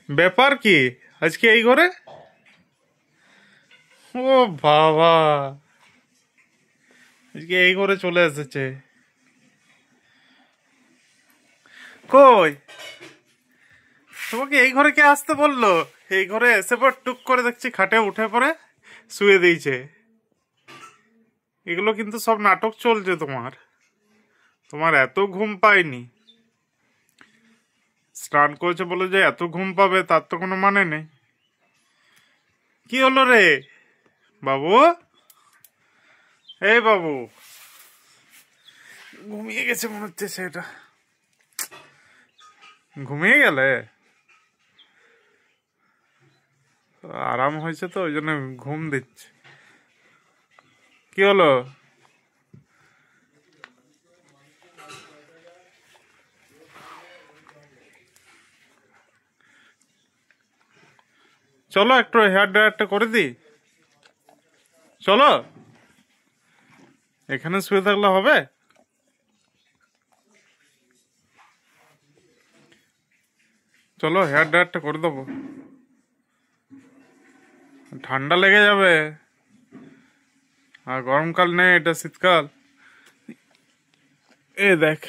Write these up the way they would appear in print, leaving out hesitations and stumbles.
ব্যাপার কি আজকে এই ঘরে? ও বাবা, আজকে এই ঘরে চলে এসেছে। কই, তোমাকে এই ঘরে কে আসতে বললো? এই ঘরে এসে পর টুক করে দেখছি খাটে উঠে পড়ে শুয়ে দিয়েছে। এগুলো কিন্তু সব নাটক চলছে তোমার। তোমার এত ঘুম পায়নি। স্নান করেছে বলে যে এত ঘুম পাবে তার তো কোনো মানে নেই। কি হলো রে বাবু? এই বাবু, ঘুমিয়ে গেছে মনে হচ্ছে। সেটা ঘুমিয়ে গেলে আরাম হয়েছে তো ওই জন্য ঘুম দিচ্ছে। কি হলো? চলো একটু হেয়ার ড্রায়ারটা করে দিই। চলো, এখানে শুয়ে থাকলে হবে? চলো হেয়ার ড্রায়ারটা করে দেবো, ঠান্ডা লেগে যাবে। আর গরমকাল নেই, এটা শীতকাল। এ দেখ,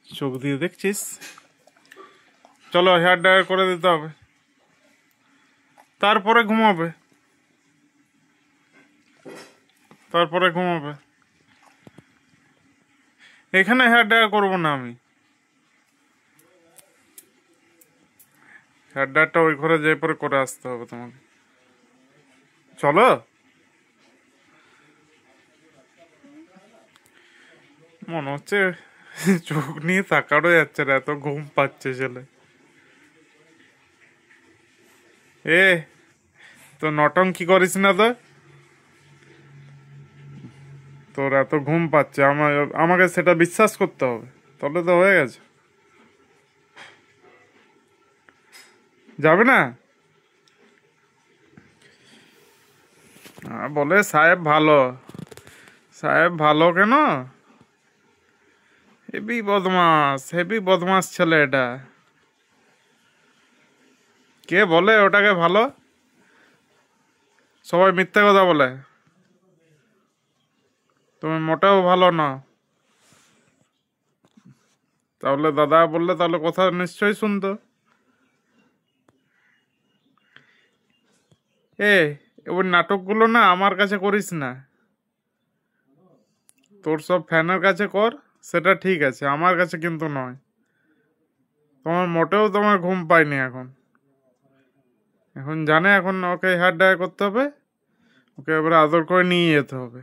চোখ দিয়ে দেখছিস? চলো হেয়ার ড্রায়ার করে দিতে হবে, তারপরে ঘুমাবে। তারপরে ঘুমাবে। এখানে হেয়ার ড্রায়ার করবো না আমি। হেয়ার ড্রায়ারটা ওই ঘরে যেয়ে পরে করে আসতে হবে তোমাকে। চলো। মনে হচ্ছে চোখ নিয়ে তাকানো যাচ্ছে না, এত ঘুম পাচ্ছে ছেলে। এ তো নটঙ্কি করিস না তো। তোর এত ঘুম পাচ্ছে, আমাকে সেটা বিশ্বাস করতে হবে, তবে তো হয়ে গেছে। যাবে না? বলে সাহেব ভালো। সাহেব ভালো কেন? হেভি বদমাস, হেভি বদমাস ছেলে এটা। কে বলে ওটাকে ভালো? সবাই মিথ্যে কথা বলে। তুমি মোটেও ভালো না। তাহলে দাদা বললে তাহলে কথা নিশ্চয়ই শুনতো। এ ওই নাটকগুলো না আমার কাছে করিস না। তোর সব ফ্যানের কাছে কর, সেটা ঠিক আছে, আমার কাছে কিন্তু নয়। তোমার মোটেও তোমার ঘুম পায়নি এখন। এখন জানে এখন ওকে হেয়ার ড্রাই করতে হবে, ওকে এবারে আদর করে নিয়ে যেতে হবে।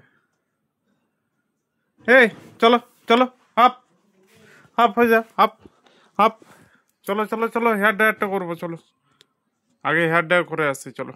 এই চলো, চলো, হাপ হাপ হয়ে যা, হাপ হাপ। চলো চলো চলো, হেয়ার ড্রায়ারটা করবো, চলো আগে হেয়ার ড্রায়ার করে আসছি, চলো।